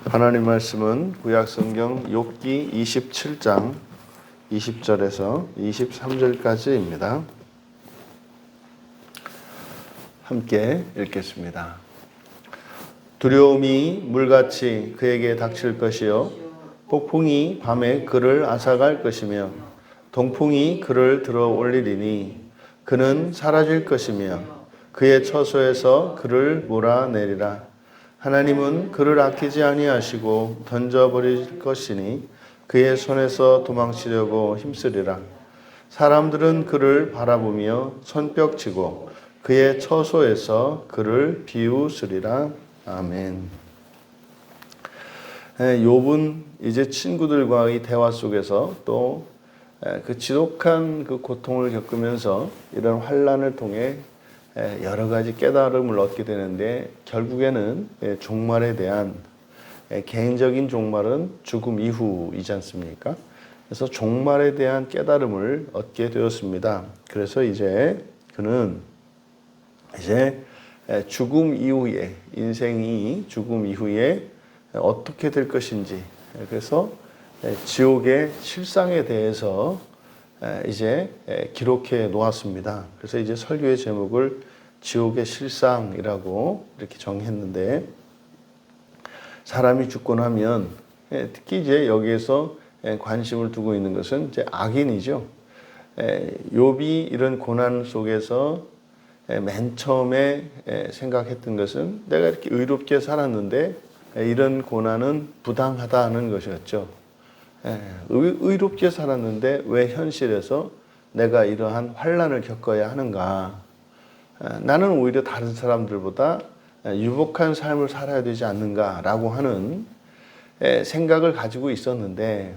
하나님 말씀은 구약성경 욥기 27장 20절에서 23절까지입니다. 함께 읽겠습니다. 두려움이 물같이 그에게 닥칠 것이요 폭풍이 밤에 그를 앗아갈 것이며 동풍이 그를 들어 올리리니 그는 사라질 것이며 그의 처소에서 그를 몰아내리라. 하나님은 그를 아끼지 아니하시고 던져버릴 것이니 그의 손에서 도망치려고 힘쓰리라. 사람들은 그를 바라보며 손뼉치고 그의 처소에서 그를 비웃으리라. 아멘. 욥은 이제 친구들과의 대화 속에서 또 그 지독한 그 고통을 겪으면서 이런 환난을 통해 여러 가지 깨달음을 얻게 되는데 결국에는 종말에 대한 개인적인 종말은 죽음 이후이지 않습니까? 그래서 종말에 대한 깨달음을 얻게 되었습니다. 그래서 이제 그는 죽음 이후에 인생이 죽음 이후에 어떻게 될 것인지 그래서 지옥의 실상에 대해서 이제 기록해 놓았습니다. 그래서 이제 설교의 제목을 지옥의 실상이라고 이렇게 정했는데 사람이 죽고 나면 특히 이제 여기에서 관심을 두고 있는 것은 이제 악인이죠. 욥이 이런 고난 속에서 맨 처음에 생각했던 것은 내가 이렇게 의롭게 살았는데 이런 고난은 부당하다는 것이었죠. 의롭게 살았는데 왜 현실에서 내가 이러한 환난을 겪어야 하는가? 나는 오히려 다른 사람들보다 유복한 삶을 살아야 되지 않는가라고 하는 생각을 가지고 있었는데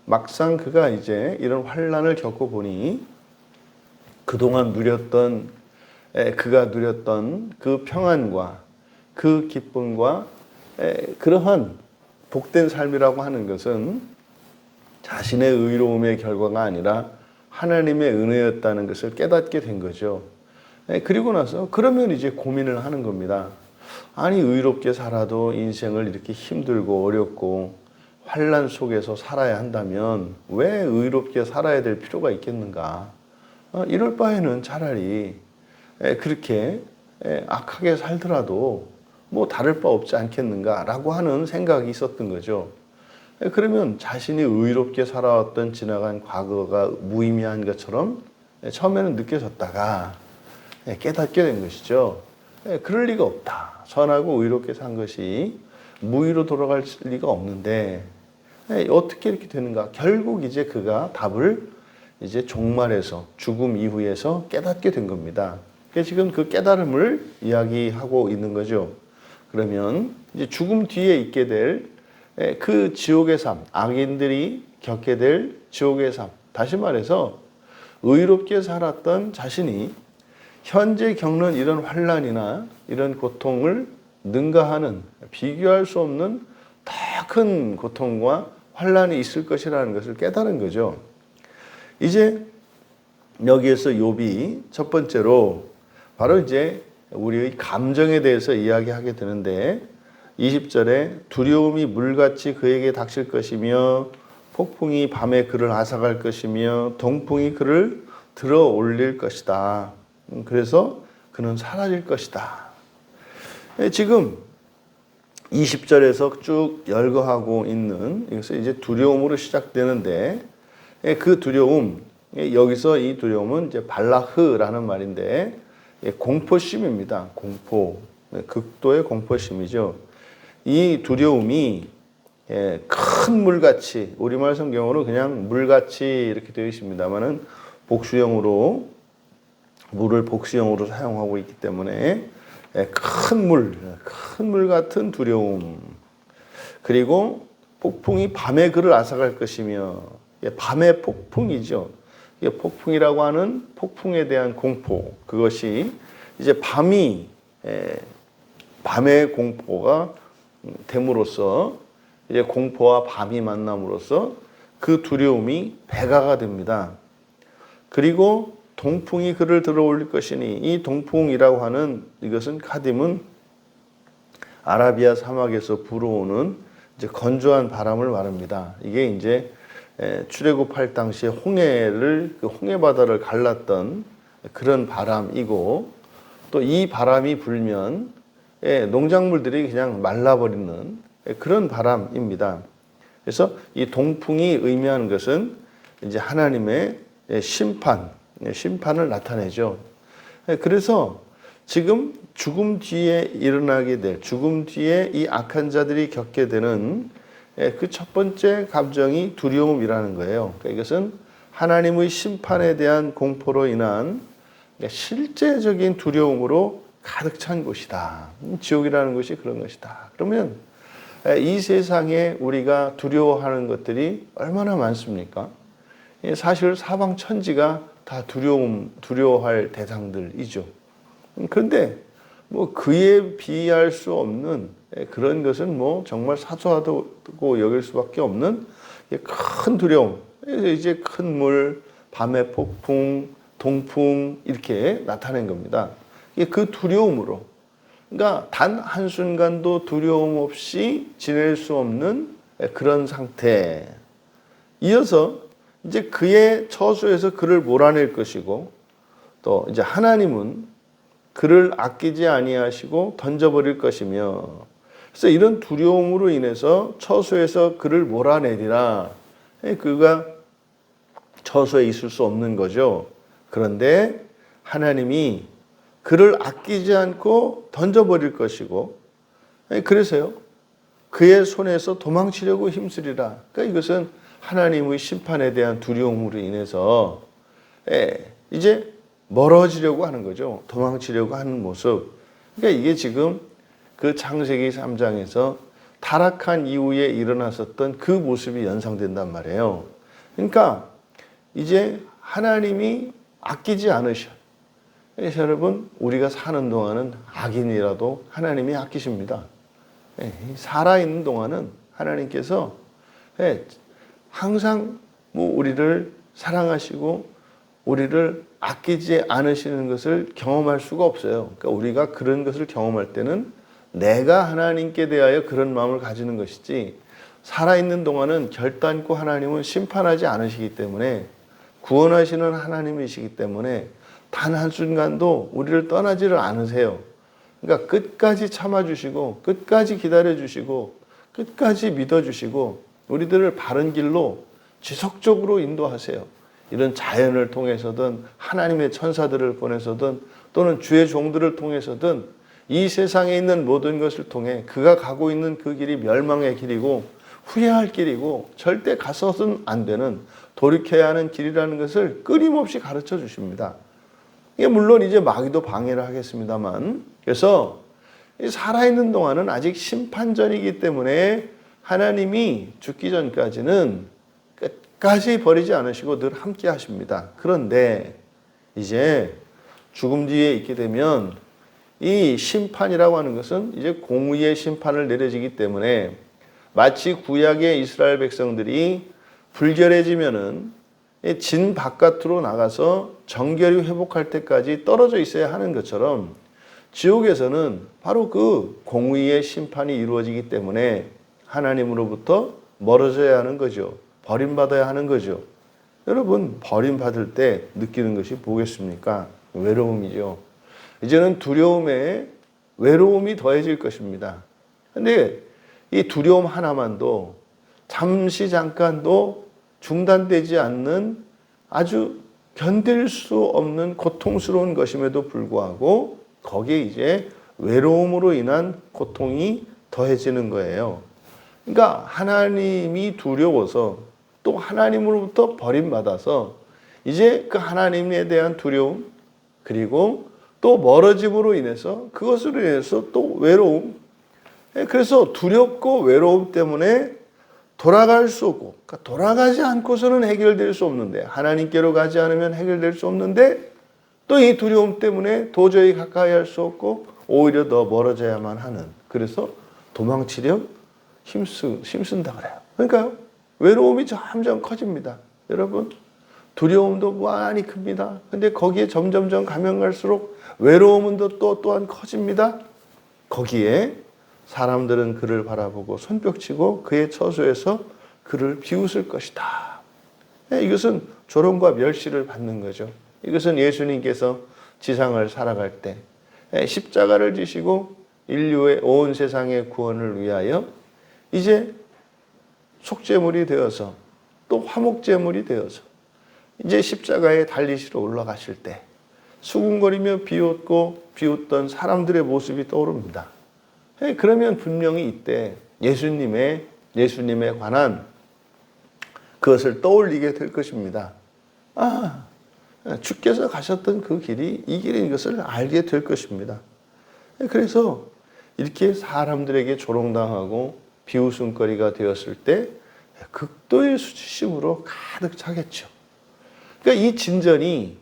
막상 그가 이제 이런 환난을 겪어보니 그동안 그가 누렸던 그 평안과 그 기쁨과 그러한 복된 삶이라고 하는 것은 자신의 의로움의 결과가 아니라 하나님의 은혜였다는 것을 깨닫게 된 거죠. 그리고 나서 그러면 이제 고민을 하는 겁니다. 아니 의롭게 살아도 인생을 이렇게 힘들고 어렵고 환난 속에서 살아야 한다면 왜 의롭게 살아야 될 필요가 있겠는가? 이럴 바에는 차라리 그렇게 악하게 살더라도 뭐 다를 바 없지 않겠는가라고 하는 생각이 있었던 거죠. 그러면 자신이 의롭게 살아왔던 지나간 과거가 무의미한 것처럼 처음에는 느껴졌다가 깨닫게 된 것이죠. 그럴 리가 없다. 선하고 의롭게 산 것이 무의로 돌아갈 리가 없는데 어떻게 이렇게 되는가? 결국 이제 그가 답을 이제 종말에서 죽음 이후에서 깨닫게 된 겁니다. 지금 그 깨달음을 이야기하고 있는 거죠. 그러면 이제 죽음 뒤에 있게 될 그 지옥의 삶, 악인들이 겪게 될 지옥의 삶. 다시 말해서 의롭게 살았던 자신이 현재 겪는 이런 환난이나 이런 고통을 능가하는 비교할 수 없는 더 큰 고통과 환난이 있을 것이라는 것을 깨달은 거죠. 이제 여기에서 욥이 첫 번째로 바로 이제 우리의 감정에 대해서 이야기하게 되는데 20절에 두려움이 물같이 그에게 닥칠 것이며 폭풍이 밤에 그를 앗아갈 것이며 동풍이 그를 들어 올릴 것이다. 그래서 그는 사라질 것이다. 지금 20절에서 쭉 열거하고 있는 이것은 이제 두려움으로 시작되는데 그 두려움 여기서 이 두려움은 이제 발라흐라는 말인데 공포심입니다. 공포, 극도의 공포심이죠. 이 두려움이 큰 물같이 우리말 성경으로 그냥 물같이 이렇게 되어 있습니다만은 복수형으로 물을 복수형으로 사용하고 있기 때문에 큰 물 같은 두려움. 그리고 폭풍이 밤에 그를 앗아갈 것이며 밤의 폭풍이죠. 폭풍이라고 하는 폭풍에 대한 공포. 그것이 이제 밤의 공포가 됨으로써 이제 공포와 밤이 만남으로써 그 두려움이 배가가 됩니다. 그리고 동풍이 그를 들어 올릴 것이니 이 동풍이라고 하는 이것은 카딤은 아라비아 사막에서 불어오는 이제 건조한 바람을 말합니다. 이게 이제 출애굽할 당시에 그 홍해 바다를 갈랐던 그런 바람이고, 또 이 바람이 불면 농작물들이 그냥 말라버리는 그런 바람입니다. 그래서 이 동풍이 의미하는 것은 이제 하나님의 심판을 나타내죠. 그래서 지금 죽음 뒤에 죽음 뒤에 이 악한 자들이 겪게 되는 그 첫 번째 감정이 두려움이라는 거예요. 그러니까 이것은 하나님의 심판에 대한 공포로 인한 실제적인 두려움으로 가득 찬 곳이다. 지옥이라는 것이 그런 것이다. 그러면 이 세상에 우리가 두려워하는 것들이 얼마나 많습니까? 사실 사방 천지가 다 두려워할 대상들이죠. 그런데 뭐 그에 비할 수 없는 그런 것은 뭐 정말 사소하다고 여길 수밖에 없는 큰 두려움. 이제 큰 물, 밤의 폭풍, 동풍 이렇게 나타낸 겁니다. 그 두려움으로, 그러니까 단 한순간도 두려움 없이 지낼 수 없는 그런 상태. 이어서 이제 그의 처소에서 그를 몰아낼 것이고, 또 이제 하나님은 그를 아끼지 아니하시고 던져버릴 것이며, 그래서 이런 두려움으로 인해서 처소에서 그를 몰아내리라. 그가 처소에 있을 수 없는 거죠. 그런데 하나님이 그를 아끼지 않고 던져버릴 것이고, 그래서요, 그의 손에서 도망치려고 힘쓰리라. 그러니까 이것은 하나님의 심판에 대한 두려움으로 인해서 이제 멀어지려고 하는 거죠. 도망치려고 하는 모습. 그러니까 이게 지금 그 창세기 3장에서 타락한 이후에 일어났었던 그 모습이 연상된단 말이에요. 그러니까 이제 하나님이 아끼지 않으셔. 그래서 여러분, 우리가 사는 동안은 악인이라도 하나님이 아끼십니다. 살아있는 동안은 하나님께서 항상 뭐 우리를 사랑하시고 우리를 아끼지 않으시는 것을 경험할 수가 없어요. 그러니까 우리가 그런 것을 경험할 때는 내가 하나님께 대하여 그런 마음을 가지는 것이지, 살아있는 동안은 결단코 하나님은 심판하지 않으시기 때문에, 구원하시는 하나님이시기 때문에 단 한순간도 우리를 떠나지를 않으세요. 그러니까 끝까지 참아주시고 끝까지 기다려주시고 끝까지 믿어주시고 우리들을 바른 길로 지속적으로 인도하세요. 이런 자연을 통해서든 하나님의 천사들을 보내서든 또는 주의 종들을 통해서든 이 세상에 있는 모든 것을 통해 그가 가고 있는 그 길이 멸망의 길이고 후회할 길이고 절대 가서는 안 되는, 돌이켜야 하는 길이라는 것을 끊임없이 가르쳐 주십니다. 이게 물론 이제 마귀도 방해를 하겠습니다만, 그래서 살아있는 동안은 아직 심판전이기 때문에 하나님이 죽기 전까지는 끝까지 버리지 않으시고 늘 함께 하십니다. 그런데 이제 죽음 뒤에 있게 되면 이 심판이라고 하는 것은 이제 공의의 심판을 내려지기 때문에, 마치 구약의 이스라엘 백성들이 불결해지면은 진 바깥으로 나가서 정결이 회복할 때까지 떨어져 있어야 하는 것처럼, 지옥에서는 바로 그 공의의 심판이 이루어지기 때문에 하나님으로부터 멀어져야 하는 거죠. 버림받아야 하는 거죠. 여러분, 버림받을 때 느끼는 것이 뭐겠습니까? 외로움이죠. 이제는 두려움에 외로움이 더해질 것입니다. 근데 이 두려움 하나만도 잠시 잠깐도 중단되지 않는 아주 견딜 수 없는 고통스러운 것임에도 불구하고 거기에 이제 외로움으로 인한 고통이 더해지는 거예요. 그러니까 하나님이 두려워서, 또 하나님으로부터 버림받아서 이제 그 하나님에 대한 두려움, 그리고 또 멀어짐으로 인해서 그것으로 인해서 또 외로움. 그래서 두렵고 외로움 때문에 돌아갈 수 없고, 그러니까 돌아가지 않고서는 해결될 수 없는데, 하나님께로 가지 않으면 해결될 수 없는데, 또 이 두려움 때문에 도저히 가까이 할 수 없고 오히려 더 멀어져야만 하는, 그래서 도망치려 힘쓴다 그래요. 그러니까요, 외로움이 점점 커집니다. 여러분, 두려움도 많이 큽니다. 근데 거기에 점점점 가면 갈수록 외로움은 또한 커집니다. 거기에 사람들은 그를 바라보고 손뼉치고 그의 처소에서 그를 비웃을 것이다. 이것은 조롱과 멸시를 받는 거죠. 이것은 예수님께서 지상을 살아갈 때 십자가를 지시고 인류의 온 세상의 구원을 위하여 이제 속죄물이 되어서 또 화목제물이 되어서 이제 십자가에 달리시러 올라가실 때 수군거리며 비웃던 사람들의 모습이 떠오릅니다. 그러면 분명히 이때 예수님에 관한 그것을 떠올리게 될 것입니다. 주께서 가셨던 그 길이 이 길인 것을 알게 될 것입니다. 그래서 이렇게 사람들에게 조롱당하고 비웃음거리가 되었을 때 극도의 수치심으로 가득 차겠죠. 그러니까 이 진전이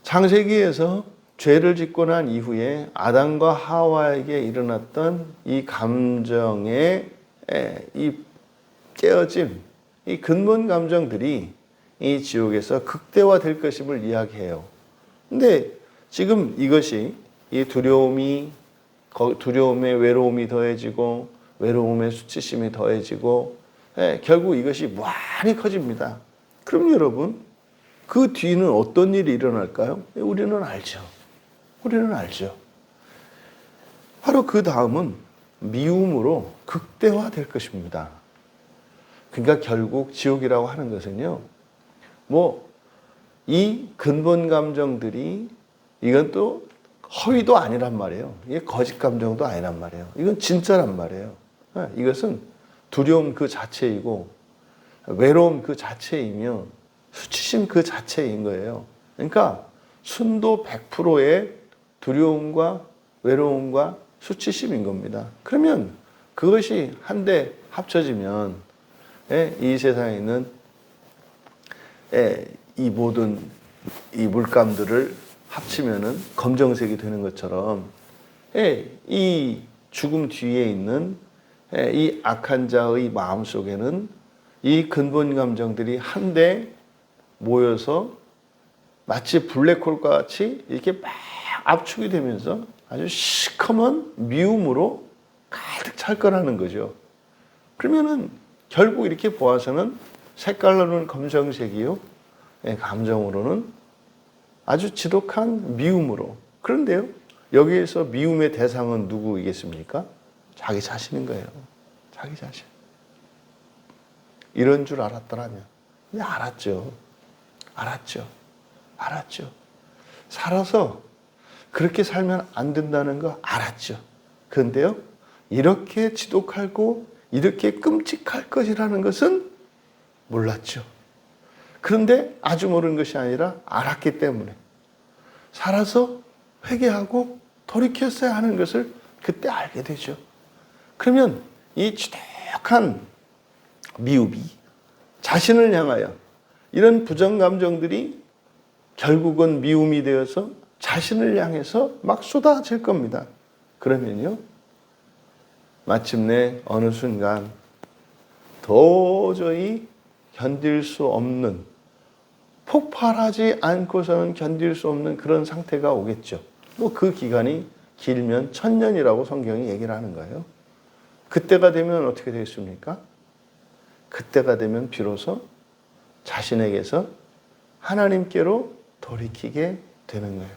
창세기에서 죄를 짓고 난 이후에 아담과 하와에게 일어났던 이 감정의 이 깨어짐, 이 근본 감정들이 이 지옥에서 극대화될 것임을 이야기해요. 근데 지금 이것이 이 두려움에 외로움이 더해지고 외로움에 수치심이 더해지고 결국 이것이 무한히 커집니다. 그럼 여러분 그 뒤는 어떤 일이 일어날까요? 우리는 알죠. 바로 그 다음은 미움으로 극대화될 것입니다. 그러니까 결국 지옥이라고 하는 것은요. 이 근본 감정들이 이건 또 허위도 아니란 말이에요. 이게 거짓 감정도 아니란 말이에요. 이건 진짜란 말이에요. 이것은 두려움 그 자체이고 외로움 그 자체이며 수치심 그 자체인 거예요. 그러니까 순도 100%의 두려움과 외로움과 수치심인 겁니다. 그러면 그것이 한데 합쳐지면 이 세상에 있는 이 모든 이 물감들을 합치면은 검정색이 되는 것처럼 이 죽음 뒤에 있는 이 악한 자의 마음 속에는 이 근본 감정들이 한데 모여서 마치 블랙홀과 같이 이렇게 막 압축이 되면서 아주 시커먼 미움으로 가득 찰 거라는 거죠. 그러면은 결국 이렇게 보아서는 색깔로는 검정색이요. 감정으로는 아주 지독한 미움으로. 그런데요, 여기에서 미움의 대상은 누구이겠습니까? 자기 자신인 거예요. 자기 자신. 이런 줄 알았더라면. 근데 알았죠. 살아서 그렇게 살면 안 된다는 거 알았죠. 그런데요, 이렇게 지독하고 이렇게 끔찍할 것이라는 것은 몰랐죠. 그런데 아주 모르는 것이 아니라 알았기 때문에 살아서 회개하고 돌이켰어야 하는 것을 그때 알게 되죠. 그러면 이 지독한 미움이 자신을 향하여 이런 부정감정들이 결국은 미움이 되어서 자신을 향해서 막 쏟아질 겁니다. 그러면요, 마침내 어느 순간 도저히 견딜 수 없는, 폭발하지 않고서는 견딜 수 없는 그런 상태가 오겠죠. 그 기간이 길면 1000년이라고 성경이 얘기를 하는 거예요. 그때가 되면 어떻게 되겠습니까? 그때가 되면 비로소 자신에게서 하나님께로 돌이키게 되는 거예요.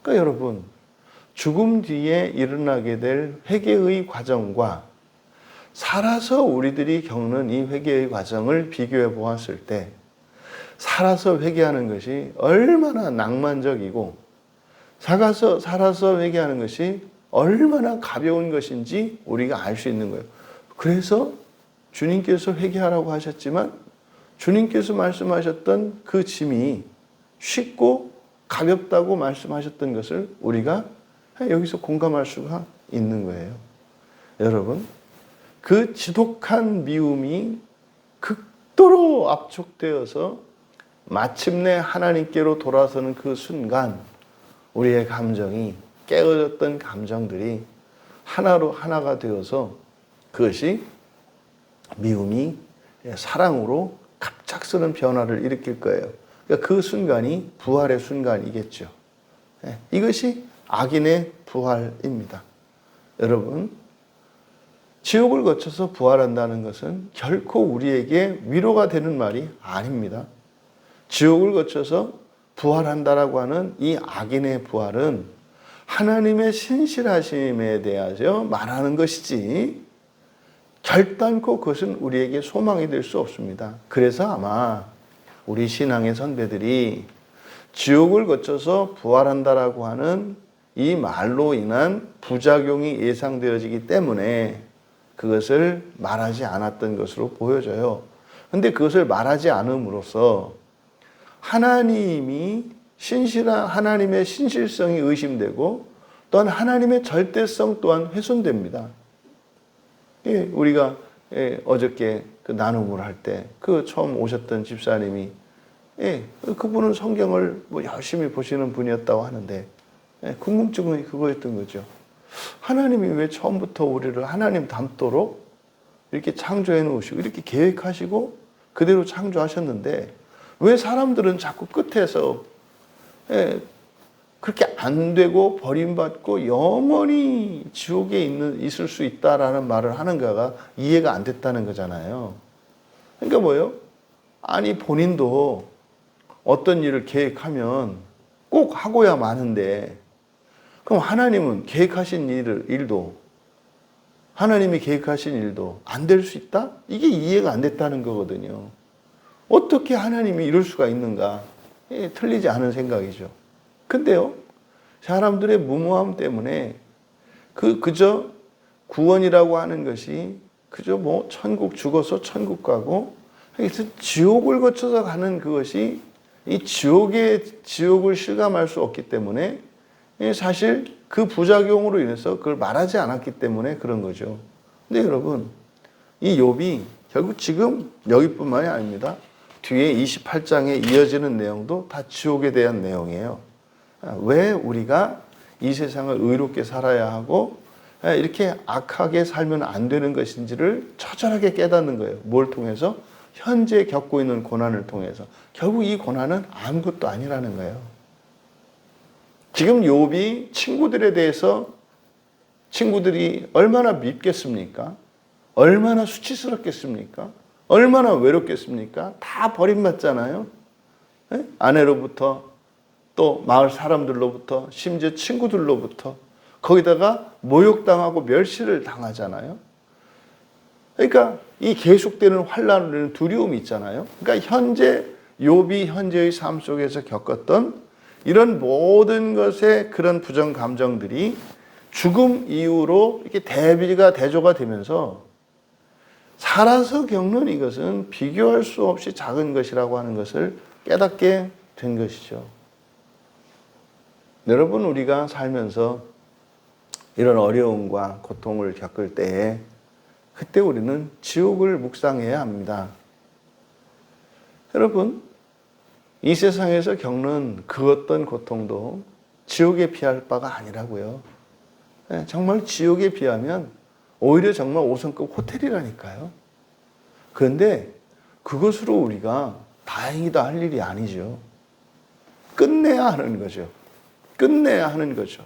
그러니까 여러분, 죽음 뒤에 일어나게 될 회개의 과정과 살아서 우리들이 겪는 이 회개의 과정을 비교해 보았을 때 살아서 회개하는 것이 얼마나 낭만적이고 살아서 회개하는 것이 얼마나 가벼운 것인지 우리가 알 수 있는 거예요. 그래서 주님께서 회개하라고 하셨지만 주님께서 말씀하셨던 그 짐이 쉽고 가볍다고 말씀하셨던 것을 우리가 여기서 공감할 수가 있는 거예요. 여러분, 그 지독한 미움이 극도로 압축되어서 마침내 하나님께로 돌아서는 그 순간 우리의 감정이, 깨어졌던 감정들이 하나로 하나가 되어서 그것이 미움이 사랑으로 갑작스런 변화를 일으킬 거예요. 그러니까 그 순간이 부활의 순간이겠죠. 이것이 악인의 부활입니다. 여러분, 지옥을 거쳐서 부활한다는 것은 결코 우리에게 위로가 되는 말이 아닙니다. 지옥을 거쳐서 부활한다라고 하는 이 악인의 부활은 하나님의 신실하심에 대하여 말하는 것이지 결단코 그것은 우리에게 소망이 될 수 없습니다. 그래서 아마 우리 신앙의 선배들이 지옥을 거쳐서 부활한다라고 하는 이 말로 인한 부작용이 예상되어지기 때문에 그것을 말하지 않았던 것으로 보여져요. 그런데 그것을 말하지 않음으로써 하나님의 신실성이 의심되고 또한 하나님의 절대성 또한 훼손됩니다. 우리가 어저께 그 나눔을 할 때 그 처음 오셨던 집사님이 그분은 성경을 열심히 보시는 분이었다고 하는데 궁금증이 그거였던 거죠. 하나님이 왜 처음부터 우리를 하나님 닮도록 이렇게 창조해 놓으시고 이렇게 계획하시고 그대로 창조하셨는데 왜 사람들은 자꾸 끝에서 그렇게 안 되고 버림받고 영원히 지옥에 있을 수 있다라는 말을 하는가가 이해가 안 됐다는 거잖아요. 그러니까 뭐예요? 아니 본인도 어떤 일을 계획하면 꼭 하고야 마는데 그럼 하나님은 계획하신 일도 하나님이 계획하신 일도 안 될 수 있다? 이게 이해가 안 됐다는 거거든요. 어떻게 하나님이 이럴 수가 있는가? 틀리지 않은 생각이죠. 근데요, 사람들의 무모함 때문에 그저 구원이라고 하는 것이 그저 천국 죽어서 천국 가고 그래서 지옥을 거쳐서 가는 그것이 이 지옥을 실감할 수 없기 때문에 사실 그 부작용으로 인해서 그걸 말하지 않았기 때문에 그런 거죠. 근데 여러분, 이 욥이 결국 지금 여기뿐만이 아닙니다. 뒤에 28장에 이어지는 내용도 다 지옥에 대한 내용이에요. 왜 우리가 이 세상을 의롭게 살아야 하고 이렇게 악하게 살면 안 되는 것인지를 처절하게 깨닫는 거예요. 뭘 통해서? 현재 겪고 있는 고난을 통해서. 결국 이 고난은 아무것도 아니라는 거예요. 지금 욥이 친구들에 대해서 친구들이 얼마나 밉겠습니까? 얼마나 수치스럽겠습니까? 얼마나 외롭겠습니까? 다 버림받잖아요. 아내로부터 또 마을 사람들로부터 심지어 친구들로부터 거기다가 모욕당하고 멸시를 당하잖아요. 그러니까 이 계속되는 환난으로 두려움이 있잖아요. 그러니까 욥이 현재의 삶 속에서 겪었던 이런 모든 것의 그런 부정 감정들이 죽음 이후로 이렇게 대조가 되면서 살아서 겪는 이것은 비교할 수 없이 작은 것이라고 하는 것을 깨닫게 된 것이죠. 여러분, 우리가 살면서 이런 어려움과 고통을 겪을 때에 그때 우리는 지옥을 묵상해야 합니다. 여러분, 이 세상에서 겪는 그 어떤 고통도 지옥에 비할 바가 아니라고요. 정말 지옥에 비하면 오히려 정말 5성급 호텔이라니까요. 그런데 그것으로 우리가 다행이다 할 일이 아니죠. 끝내야 하는 거죠. 끝내야 하는 거죠.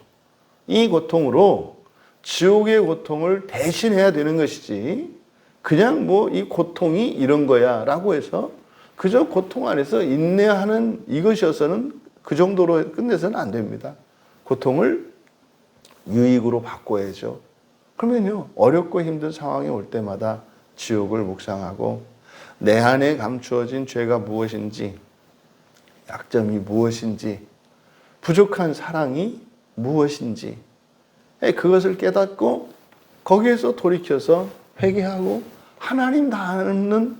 이 고통으로 지옥의 고통을 대신해야 되는 것이지 그냥 이 고통이 이런 거야 라고 해서 그저 고통 안에서 인내하는 이것이어서는 그 정도로 끝내서는 안 됩니다. 고통을 유익으로 바꿔야죠. 그러면요, 어렵고 힘든 상황이 올 때마다 지옥을 묵상하고 내 안에 감추어진 죄가 무엇인지, 약점이 무엇인지, 부족한 사랑이 무엇인지 그것을 깨닫고 거기에서 돌이켜서 회개하고 하나님 닮는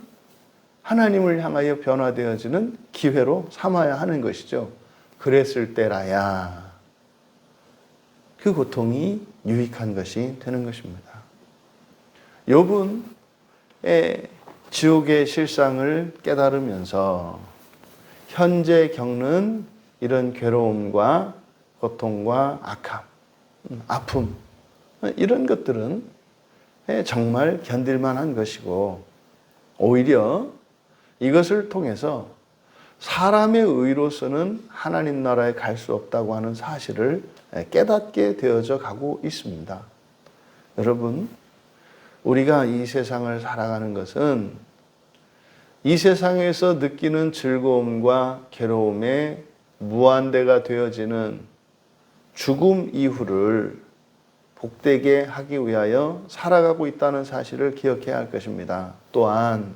하나님을 향하여 변화되어지는 기회로 삼아야 하는 것이죠. 그랬을 때라야 그 고통이 유익한 것이 되는 것입니다. 욥은 지옥의 실상을 깨달으면서 현재 겪는 이런 괴로움과 고통과 악함, 아픔 이런 것들은 정말 견딜만한 것이고 오히려 이것을 통해서 사람의 의로서는 하나님 나라에 갈 수 없다고 하는 사실을 깨닫게 되어져 가고 있습니다. 여러분, 우리가 이 세상을 살아가는 것은 이 세상에서 느끼는 즐거움과 괴로움에 무한대가 되어지는 죽음 이후를 복되게 하기 위하여 살아가고 있다는 사실을 기억해야 할 것입니다. 또한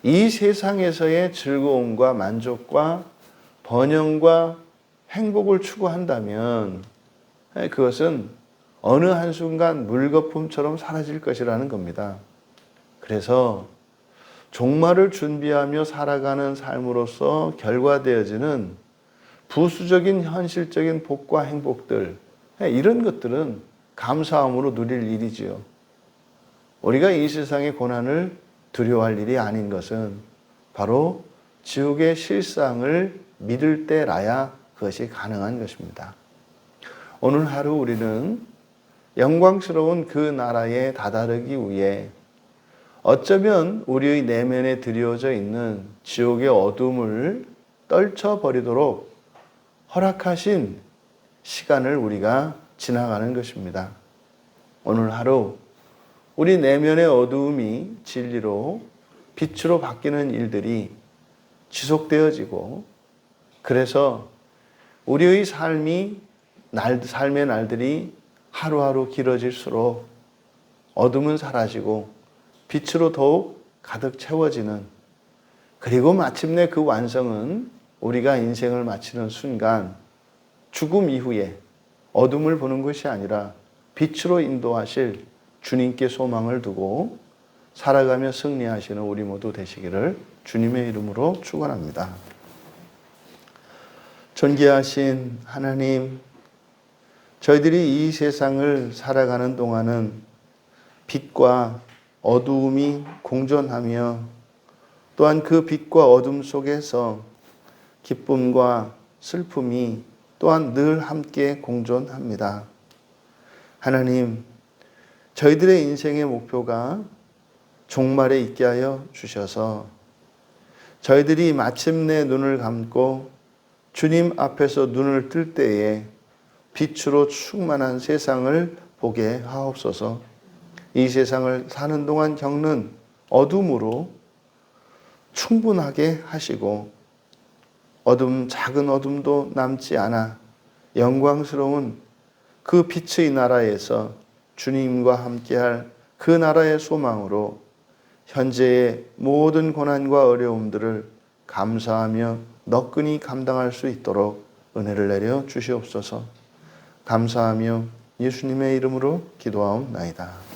이 세상에서의 즐거움과 만족과 번영과 행복을 추구한다면 그것은 어느 한순간 물거품처럼 사라질 것이라는 겁니다. 그래서 종말을 준비하며 살아가는 삶으로서 결과되어지는 부수적인 현실적인 복과 행복들, 이런 것들은 감사함으로 누릴 일이지요. 우리가 이 세상의 고난을 두려워할 일이 아닌 것은 바로 지옥의 실상을 믿을 때라야 그것이 가능한 것입니다. 오늘 하루 우리는 영광스러운 그 나라에 다다르기 위해 어쩌면 우리의 내면에 드리워져 있는 지옥의 어둠을 떨쳐버리도록 허락하신 시간을 우리가 지나가는 것입니다. 오늘 하루 우리 내면의 어두움이 진리로 빛으로 바뀌는 일들이 지속되어지고, 그래서 우리의 삶의 날들이 하루하루 길어질수록 어둠은 사라지고 빛으로 더욱 가득 채워지는, 그리고 마침내 그 완성은 우리가 인생을 마치는 순간 죽음 이후에 어둠을 보는 것이 아니라 빛으로 인도하실 주님께 소망을 두고 살아가며 승리하시는 우리 모두 되시기를 주님의 이름으로 축원합니다. 존귀하신 하나님, 저희들이 이 세상을 살아가는 동안은 빛과 어두움이 공존하며, 또한 그 빛과 어둠 속에서 기쁨과 슬픔이 또한 늘 함께 공존합니다. 하나님, 저희들의 인생의 목표가 종말에 있게 하여 주셔서 저희들이 마침내 눈을 감고 주님 앞에서 눈을 뜰 때에 빛으로 충만한 세상을 보게 하옵소서. 이 세상을 사는 동안 겪는 어둠으로 충분하게 하시고, 작은 어둠도 남지 않아 영광스러운 그 빛의 나라에서 주님과 함께할 그 나라의 소망으로 현재의 모든 고난과 어려움들을 감사하며 너끈히 감당할 수 있도록 은혜를 내려 주시옵소서. 감사하며 예수님의 이름으로 기도하옵나이다.